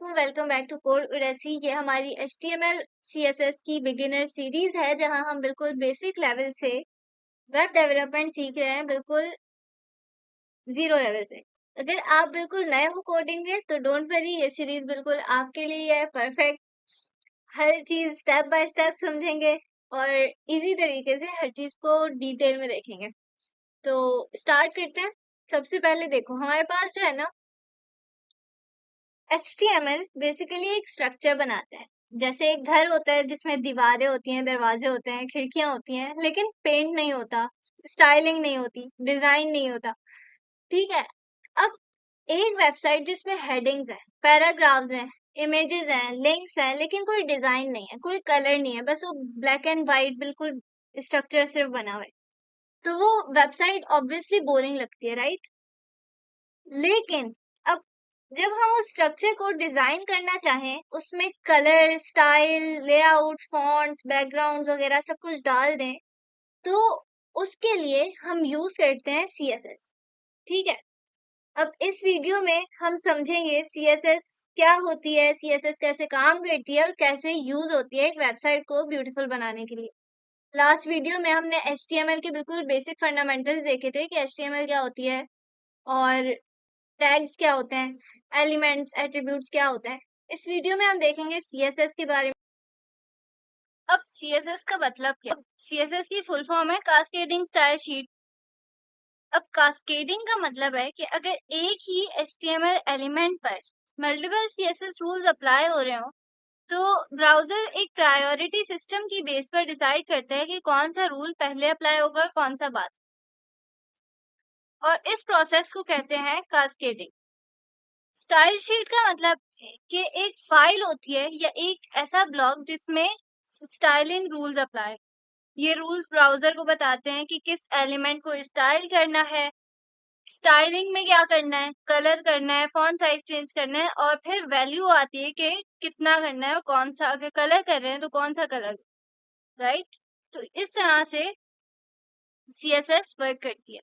अस्सलामुअलैकुम, welcome back to code उड़ेसी। ये हमारी HTML CSS की बिगिनर सीरीज है जहां हम बिल्कुल बेसिक लेवल से वेब डेवलपमेंट सीख रहे हैं, बिल्कुल जीरो लेवल से। अगर आप बिल्कुल नए हो कोडिंग में तो डोंट वरी, ये सीरीज बिल्कुल आपके लिए है, परफेक्ट। हर चीज स्टेप बाय स्टेप समझेंगे और इजी तरीके से हर चीज को डिटेल में देखेंगे। तो स्टार्ट करते हैं। सबसे पहले देखो, हमारे पास जो है ना, HTML बेसिकली एक स्ट्रक्चर बनाता है। जैसे एक घर होता है जिसमें दीवारें होती हैं, दरवाजे होते हैं, खिड़कियां होती हैं, लेकिन पेंट नहीं होता, स्टाइलिंग नहीं होती, डिजाइन नहीं होता। ठीक है। अब एक वेबसाइट जिसमें हेडिंग्स हैं, पैराग्राफ्स हैं, इमेजेस हैं, लिंक्स हैं, लेकिन कोई डिजाइन नहीं है, कोई कलर नहीं है, बस वो ब्लैक एंड वाइट बिल्कुल स्ट्रक्चर सिर्फ बना हुआ है, तो वो वेबसाइट ऑब्वियसली बोरिंग लगती है, राइट। लेकिन अब जब हम उस स्ट्रक्चर को डिजाइन करना चाहें, उसमें colour, style, layout, fonts, backgrounds वगैरह सब कुछ डाल दें, तो उसके लिए हम यूज करते हैं CSS। ठीक है। अब इस वीडियो में हम समझेंगे CSS क्या होती है, CSS कैसे काम करती है और कैसे यूज होती है एक वेबसाइट को ब्यूटीफुल बनाने के लिए। लास्ट वीडियो में हमने HTML के बिल्कुल बेसिक फंडामेंटल्स देखे थे कि HTML क्या होती है और टैग्स क्या होते हैं, एलिमेंट्स, एट्रीब्यूट्स क्या होते हैं। इस वीडियो में हम देखेंगे CSS के बारे में। अब CSS का मतलब क्या? CSS की फुल फॉर्म है कास्केडिंग स्टाइल शीट। अब कास्केडिंग का मतलब है कि अगर एक ही HTML एलिमेंट पर मल्टीपल CSS रूल्स अप्लाई हो रहे हो, तो ब्राउजर एक प्रायोरिटी सिस्टम की बेस पर डिसाइड करता है कि कौन सा रूल पहले अप्लाई होगा और कौन सा बाद। और इस प्रोसेस को कहते हैं कास्केडिंग। स्टाइल शीट का मतलब है कि एक फाइल होती है या एक ऐसा ब्लॉक जिसमें स्टाइलिंग रूल्स अप्लाई। ये रूल्स ब्राउजर को बताते हैं कि किस एलिमेंट को स्टाइल करना है, स्टाइलिंग में क्या करना है, कलर करना है, फॉन्ट साइज चेंज करना है, और फिर वैल्यू आती है कि कितना करना है और कौन सा, अगर कलर कर रहे हैं तो कौन सा कलर, राइट। तो इस तरह से CSS वर्क करती है।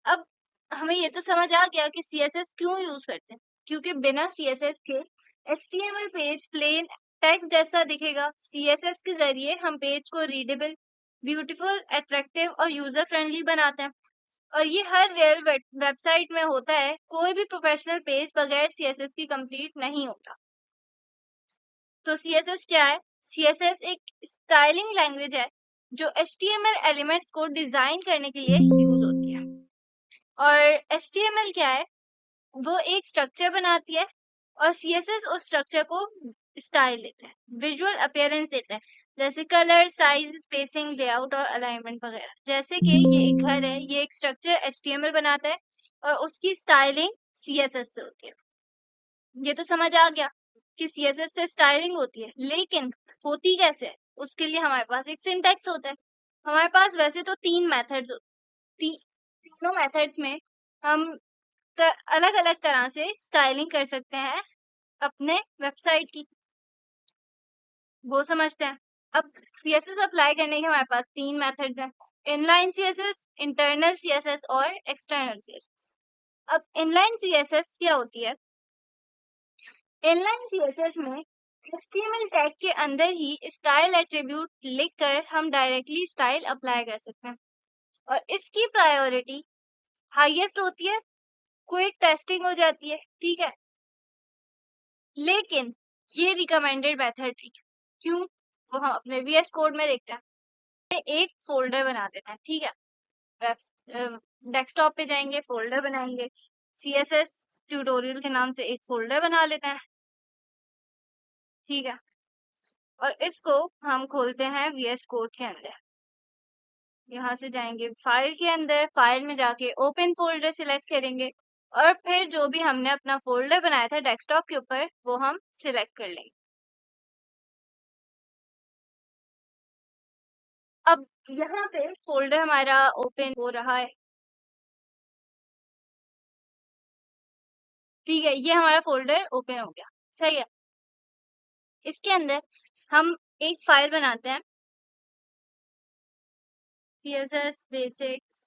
अब हमें ये तो समझ आ गया कि CSS क्यों यूज करते हैं, क्योंकि बिना CSS के HTML पेज प्लेन टेक्स्ट जैसा दिखेगा। CSS के जरिए हम पेज को रीडेबल, ब्यूटीफुल, अट्रैक्टिव और यूजर फ्रेंडली बनाते हैं। और ये हर रियल वेबसाइट में होता है। कोई भी प्रोफेशनल पेज बगैर CSS की कंप्लीट नहीं होता। तो CSS क्या है? CSS एक स्टाइलिंग लैंग्वेज है जो HTML एलिमेंट्स को डिजाइन करने के लिए यूज होती है। और HTML क्या है? वो एक स्ट्रक्चर बनाती है और CSS उस स्ट्रक्चर को स्टाइल देता है, विजुअल अपीयरेंस देता है, जैसे कलर, साइज, स्पेसिंग, लेआउट और अलाइनमेंट वगैरह। जैसे कि ये एक घर है, ये एक स्ट्रक्चर HTML बनाता है और उसकी स्टाइलिंग CSS से होती है। ये तो समझ आ गया कि CSS से स्टाइलिंग होती है, लेकिन होती कैसे है? उसके लिए हमारे पास एक सिंटैक्स होता है। हमारे पास वैसे तो तीन मेथड्स होती, तीनों मेथड्स में हम अलग अलग तरह से स्टाइलिंग कर सकते हैं अपने वेबसाइट की, वो समझते हैं। अब CSS अप्लाई करने के हमारे पास तीन मेथड्स हैं, इनलाइन CSS, इंटरनल CSS और एक्सटर्नल CSS। अब इनलाइन CSS क्या होती है? इनलाइन CSS में HTML टैग के अंदर ही स्टाइल एट्रीब्यूट लिखकर हम डायरेक्टली स्टाइल अप्लाई कर सकते हैं और इसकी प्रायोरिटी हाईएस्ट होती है, क्विक टेस्टिंग हो जाती है। ठीक है। लेकिन ये रिकमेंडेड मेथड है। क्यों? वो हम अपने VS कोड में देखते हैं। एक फोल्डर बना देते हैं, ठीक है। वेब डेस्कटॉप पे जाएंगे, फोल्डर बनाएंगे, CSS ट्यूटोरियल के नाम से एक फोल्डर बना लेते हैं, ठीक है। और इसको हम खोलते हैं VS कोड के अंदर। यहाँ से जाएंगे फाइल के अंदर, फाइल में जाके ओपन फोल्डर सिलेक्ट करेंगे और फिर जो भी हमने अपना फोल्डर बनाया था डेस्कटॉप के ऊपर, वो हम सिलेक्ट कर लेंगे। अब यहाँ पे फोल्डर हमारा ओपन हो रहा है, ठीक है। ये हमारा फोल्डर ओपन हो गया, सही है। इसके अंदर हम एक फाइल बनाते हैं, CSS basics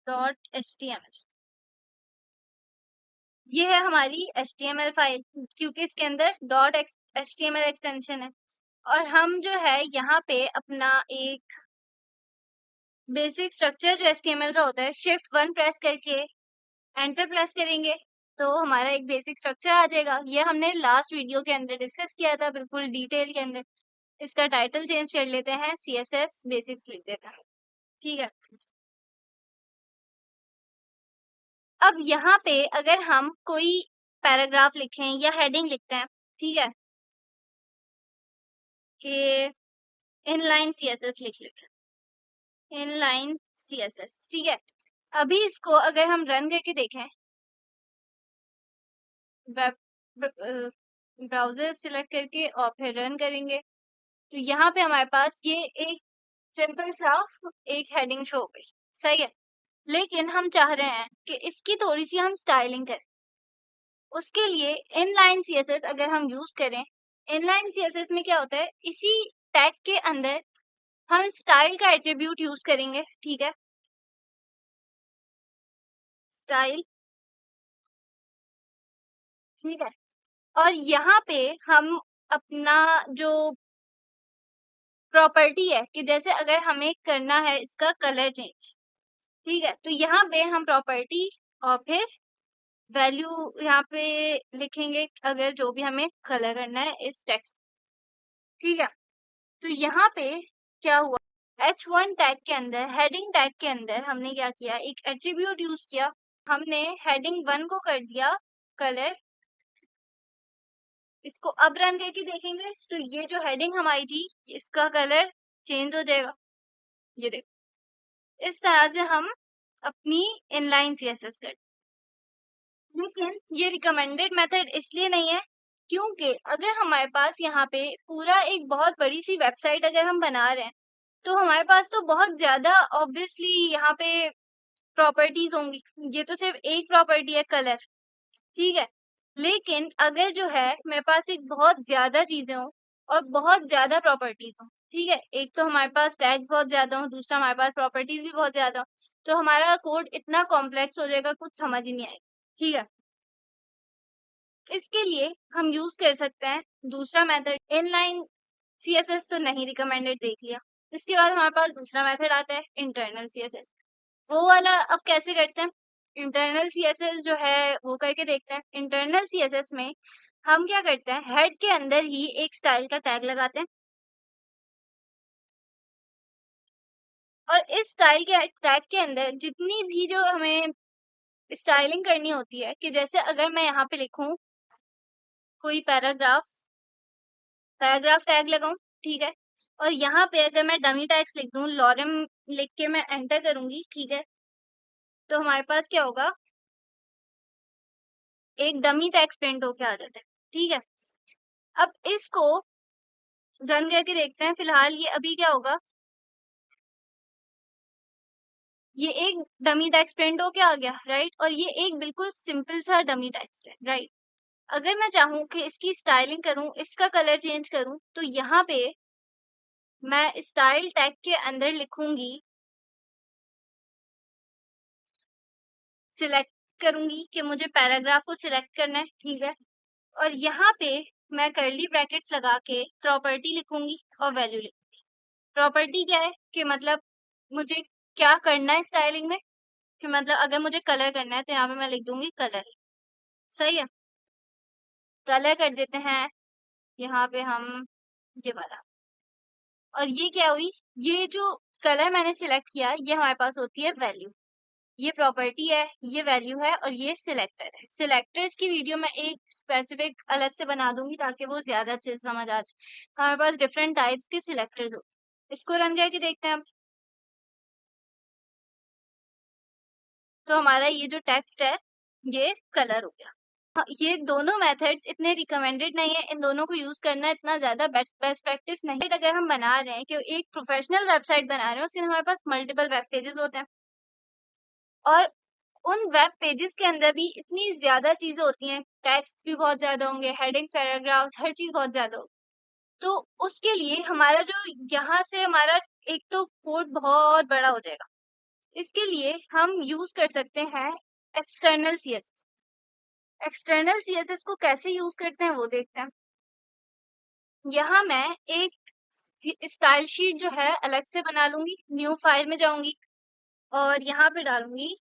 .html। ये है हमारी HTML फाइल, क्योंकि इसके अंदर .html एक्सटेंशन है। और हम जो है यहाँ पे अपना एक बेसिक स्ट्रक्चर जो HTML का होता है, Shift 1 प्रेस करके एंटर प्रेस करेंगे तो हमारा एक बेसिक स्ट्रक्चर आ जाएगा। ये हमने लास्ट वीडियो के अंदर डिस्कस किया था, बिल्कुल डिटेल के अंदर। इसका टाइटल चेंज कर लेते हैं, CSS बेसिक्स लिख देते हैं, ठीक है। अब यहाँ पे अगर हम कोई पैराग्राफ लिखें या हेडिंग लिखते हैं, ठीक है, कि इनलाइन CSS लिख लेते हैं, इनलाइन CSS, ठीक है। अभी इसको अगर हम रन करके देखें, वेब ब्राउजर सिलेक्ट करके और फिर रन करेंगे, तो यहाँ पे हमारे पास ये एक सिंपल सा एक हेडिंग शो हो गई, सही है। लेकिन हम चाह रहे हैं कि इसकी थोड़ी सी हम स्टाइलिंग करें। उसके लिए इनलाइन CSS अगर हम यूज करें, इनलाइन CSS में क्या होता है, इसी टैग के अंदर हम स्टाइल का एट्रीब्यूट यूज करेंगे, ठीक है, स्टाइल, ठीक है। और यहाँ पे हम अपना जो प्रॉपर्टी है कि जैसे अगर हमें करना है इसका कलर चेंज, ठीक है, तो यहाँ पे हम प्रॉपर्टी और फिर वैल्यू यहाँ पे लिखेंगे अगर जो भी हमें कलर करना है इस टेक्स्ट, ठीक है। तो यहाँ पे क्या हुआ, H1 टैग के अंदर, हेडिंग टैग के अंदर हमने क्या किया, एक एट्रीब्यूट यूज किया। हमने हेडिंग 1 को कर दिया कलर। इसको अब रन करके देखेंगे तो ये जो हेडिंग हमारी थी इसका कलर चेंज हो जाएगा, ये देखो। इस तरह से हम अपनी इनलाइन CSS कर। लेकिन ये रिकमेंडेड मेथड इसलिए नहीं है क्योंकि अगर हमारे पास यहाँ पे पूरा एक बहुत बड़ी सी वेबसाइट अगर हम बना रहे हैं तो हमारे पास तो बहुत ज्यादा ऑब्वियसली यहाँ पे प्रॉपर्टीज होंगी। ये तो सिर्फ एक प्रॉपर्टी है कलर, ठीक है। लेकिन अगर जो है मेरे पास एक बहुत ज्यादा चीजें हो और बहुत ज्यादा प्रॉपर्टीज हो, ठीक है, एक तो हमारे पास टैग्स बहुत ज्यादा हो, दूसरा हमारे पास प्रॉपर्टीज भी बहुत ज्यादा हो, तो हमारा कोड इतना कॉम्प्लेक्स हो जाएगा, कुछ समझ ही नहीं आएगा, ठीक है। इसके लिए हम यूज कर सकते हैं दूसरा मेथड, इनलाइन CSS तो नहीं रिकमेंडेड, देख लिया। इसके बाद हमारे पास दूसरा मेथड आता है इंटरनल CSS। वो वाला अब कैसे करते हैं, इंटरनल CSS जो है वो करके देखते हैं। इंटरनल CSS में हम क्या करते हैं, हेड के अंदर ही एक स्टाइल का टैग लगाते हैं और इस स्टाइल के टैग के अंदर जितनी भी जो हमें स्टाइलिंग करनी होती है, कि जैसे अगर मैं यहाँ पे लिखूं कोई पैराग्राफ, पैराग्राफ टैग लगाऊं, ठीक है, और यहाँ पे अगर मैं डमी टैग्स लिख दूं, लॉरेम लिख के मैं एंटर करूंगी, ठीक है, तो हमारे पास क्या होगा, एक डमी टैग्स प्रिंट होके आ जाता है, ठीक है। अब इसको रन करके देखते हैं। फिलहाल ये अभी क्या होगा, ये एक डमी टेक्स्ट प्रिंट होके आ गया, राइट, और ये एक बिल्कुल सिंपल सा डमी टेक्स्ट है, राइट। अगर मैं चाहूँ कि इसकी स्टाइलिंग करूँ, इसका कलर चेंज करूँ, तो यहाँ पे मैं स्टाइल टैग के अंदर लिखूंगी, सिलेक्ट करूंगी कि मुझे पैराग्राफ को सिलेक्ट करना है, ठीक है, और यहाँ पे मैं कर्ली ब्रैकेट्स लगा के प्रॉपर्टी लिखूंगी और वैल्यू लिखूंगी। प्रॉपर्टी क्या है कि मतलब मुझे क्या करना है स्टाइलिंग में, कि मतलब अगर मुझे कलर करना है तो यहाँ पे मैं लिख दूंगी कलर, सही है। कलर कर देते हैं यहाँ पे हम ये वाला, और ये क्या हुई, ये जो कलर मैंने सिलेक्ट किया ये हमारे पास होती है वैल्यू। ये प्रॉपर्टी है, ये वैल्यू है और ये सिलेक्टर है। सिलेक्टर्स की वीडियो मैं एक स्पेसिफिक अलग से बना दूंगी ताकि वो ज्यादा अच्छे से समझ आ जाए। हमारे पास डिफरेंट टाइप्स के सिलेक्टर्स होते हैं। इसको रन करके देखते हैं अब। तो हमारा ये जो टेक्स्ट है ये कलर हो गया। हाँ, ये दोनों मेथड्स इतने रिकमेंडेड नहीं है, इन दोनों को यूज करना इतना ज्यादा बेस्ट प्रैक्टिस नहीं है। अगर हम बना रहे हैं कि एक प्रोफेशनल वेबसाइट बना रहे हैं, उसके हमारे पास मल्टीपल वेब पेजेस होते हैं और उन वेब पेजेस के अंदर भी इतनी ज्यादा चीजें होती हैं, टेक्स्ट भी बहुत ज्यादा होंगे, हेडिंग्स, पैराग्राफ्स, हर चीज बहुत ज्यादा होगी। तो उसके लिए हमारा जो यहाँ से हमारा एक तो कोड बहुत बड़ा हो जाएगा। इसके लिए हम यूज कर सकते हैं एक्सटर्नल CSS। एक्सटर्नल सीएसएस को कैसे यूज करते हैं वो देखते हैं। यहाँ मैं एक स्टाइल शीट जो है अलग से बना लूंगी, न्यू फाइल में जाऊंगी और यहाँ पे डालूंगी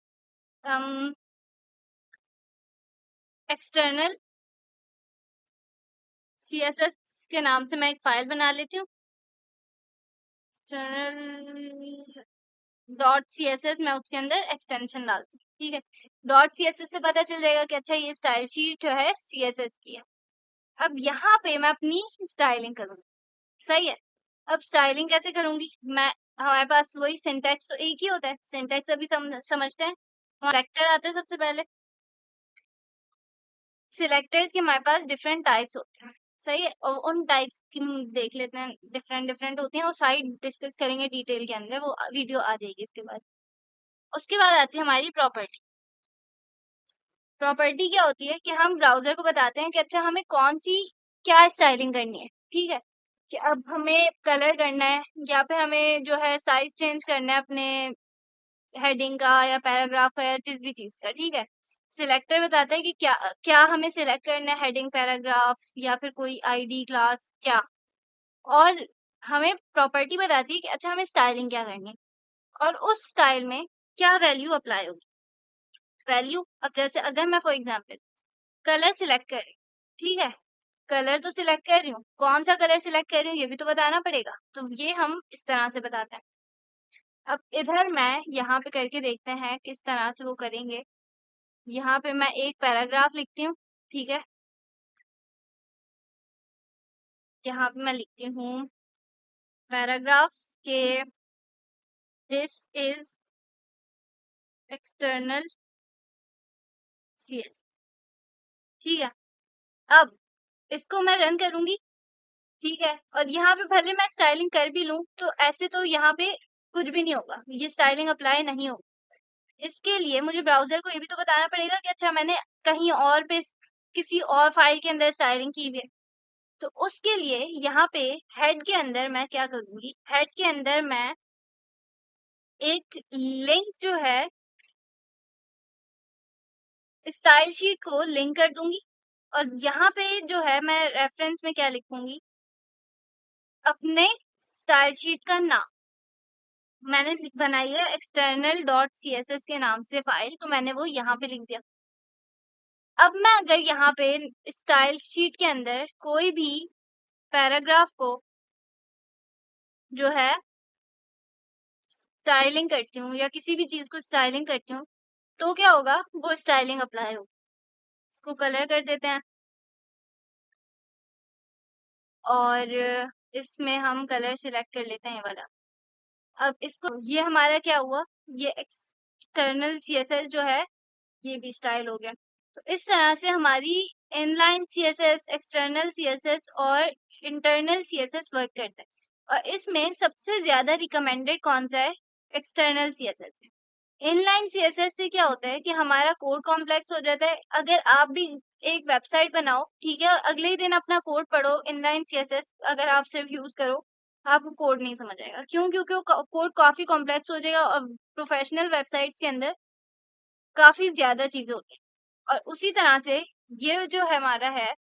एक्सटर्नल सीएसएस के नाम से मैं एक फाइल बना लेती हूँ। एक्सटर्नल डॉट सीएसएस, मैं उसके अंदर एक्सटेंशन डालती हूँ, ठीक है। डॉट सीएसएस से पता चल जाएगा कि अच्छा ये स्टाइल शीट जो है सीएसएस की है। अब यहाँ पे मैं अपनी स्टाइलिंग करूंगी, सही है। अब स्टाइलिंग कैसे करूंगी मैं, हमारे पास वही सिंटैक्स तो एक ही होता है, सिंटैक्स अभी समझते हैं। सिलेक्टर आता है सबसे पहले, सिलेक्टर्स के हमारे पास डिफरेंट टाइप्स होते हैं, सही है। और उन टाइप्स की हम देख लेते हैं, डिफरेंट डिफरेंट होती हैं, वो साइड डिस्कस करेंगे डिटेल के अंदर, वो वीडियो आ जाएगी इसके बाद। उसके बाद आती है हमारी प्रॉपर्टी। प्रॉपर्टी क्या होती है कि हम ब्राउजर को बताते हैं कि अच्छा हमें कौन सी क्या स्टाइलिंग करनी है, ठीक है। कि अब हमें कलर करना है या फिर हमें जो है साइज चेंज करना है अपने हेडिंग का या पैराग्राफ का या जिस भी चीज का, ठीक है। सिलेक्टर बताता है कि क्या क्या हमें सिलेक्ट करना है, हेडिंग, पैराग्राफ या फिर कोई आईडी, क्लास, क्या। और हमें प्रॉपर्टी बताती है कि अच्छा हमें स्टाइलिंग क्या करनी है और उस स्टाइल में क्या वैल्यू अप्लाई होगी। वैल्यू, अब जैसे अगर मैं फॉर एग्जाम्पल कलर सिलेक्ट कर रही हूँ, ठीक है। कलर तो सिलेक्ट कर रही हूँ, कौन सा कलर सिलेक्ट कर रही हूँ ये भी तो बताना पड़ेगा, तो ये हम इस तरह से बताते हैं। अब इधर मैं यहाँ पे करके देखते हैं किस तरह से वो करेंगे। यहाँ पे मैं एक पैराग्राफ लिखती हूँ, ठीक है। यहाँ पे मैं लिखती हूँ पैराग्राफ के दिस इज एक्सटर्नल सीएस, ठीक है। अब इसको मैं रन करूंगी, ठीक है। और यहाँ पे भले मैं स्टाइलिंग कर भी लूं तो ऐसे तो यहाँ पे कुछ भी नहीं होगा, ये स्टाइलिंग अप्लाई नहीं होगी। इसके लिए मुझे ब्राउजर को ये भी तो बताना पड़ेगा कि अच्छा मैंने कहीं और पे किसी और फाइल के अंदर स्टाइलिंग की हुई है। तो उसके लिए यहाँ पे हेड के अंदर मैं क्या करूंगी, हेड के अंदर मैं एक लिंक जो है स्टाइल शीट को लिंक कर दूंगी। और यहाँ पे जो है मैं रेफरेंस में क्या लिखूंगी, अपने स्टाइल शीट का नाम। मैंने बनाई है एक्सटर्नल डॉट सीएसएस के नाम से फाइल, तो मैंने वो यहाँ पे लिख दिया। अब मैं अगर यहाँ पे स्टाइल शीट के अंदर कोई भी पैराग्राफ को जो है स्टाइलिंग करती हूँ या किसी भी चीज को स्टाइलिंग करती हूँ, तो क्या होगा, वो स्टाइलिंग अप्लाई होगी। इसको कलर कर देते हैं और इसमें हम कलर सिलेक्ट कर लेते हैं ये वाला। अब इसको, ये हमारा क्या हुआ, ये एक्सटर्नल सीएसएस जो है ये भी स्टाइल हो गया। तो इस तरह से हमारी इनलाइन सीएसएस, एक्सटर्नल सीएसएस और इंटरनल सीएसएस वर्क करता है। और इसमें सबसे ज्यादा रिकमेंडेड कौन सा है, एक्सटर्नल सीएसएस है। इनलाइन सीएसएस से क्या होता है कि हमारा कोड कॉम्प्लेक्स हो जाता है। अगर आप भी एक वेबसाइट बनाओ, ठीक है, और अगले ही दिन अपना कोड पढ़ो इनलाइन सीएसएस अगर आप सिर्फ यूज करो, आपको कोड नहीं समझ आएगा। क्यों? क्योंकि वो कोड काफी कॉम्प्लेक्स हो जाएगा और प्रोफेशनल वेबसाइट्स के अंदर काफी ज्यादा चीजें होती हैं। और उसी तरह से ये जो है हमारा है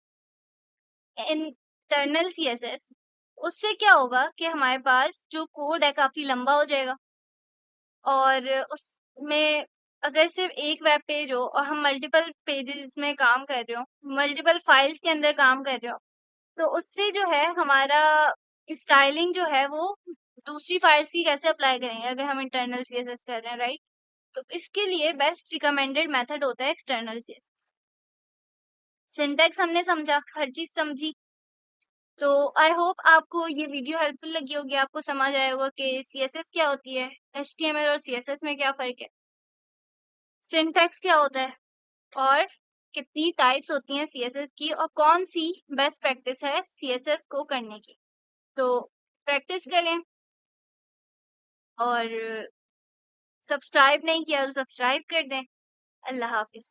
इंटरनल सीएसएस, उससे क्या होगा कि हमारे पास जो कोड है काफी लंबा हो जाएगा। और उसमें अगर सिर्फ एक वेब पेज हो और हम मल्टीपल पेजेस में काम कर रहे हो, मल्टीपल फाइल्स के अंदर काम कर रहे हो, तो उससे जो है हमारा स्टाइलिंग जो है वो दूसरी फाइल्स की कैसे अप्लाई करेंगे अगर हम इंटरनल सीएसएस कर रहे हैं, राइट। तो इसके लिए बेस्ट रिकमेंडेड मेथड होता है एक्सटर्नल सीएसएस। सिंटैक्स हमने समझा, हर चीज समझी। तो आई होप आपको ये वीडियो हेल्पफुल लगी होगी, आपको समझ आया होगा कि सीएसएस क्या होती है, एचटीएमएल और सीएसएस में क्या फर्क है, सिंटैक्स क्या होता है और कितनी टाइप्स होती हैं सीएसएस की और कौन सी बेस्ट प्रैक्टिस है सीएसएस को करने की। तो प्रैक्टिस करें और सब्सक्राइब नहीं किया तो सब्सक्राइब कर दें। अल्लाह हाफिज।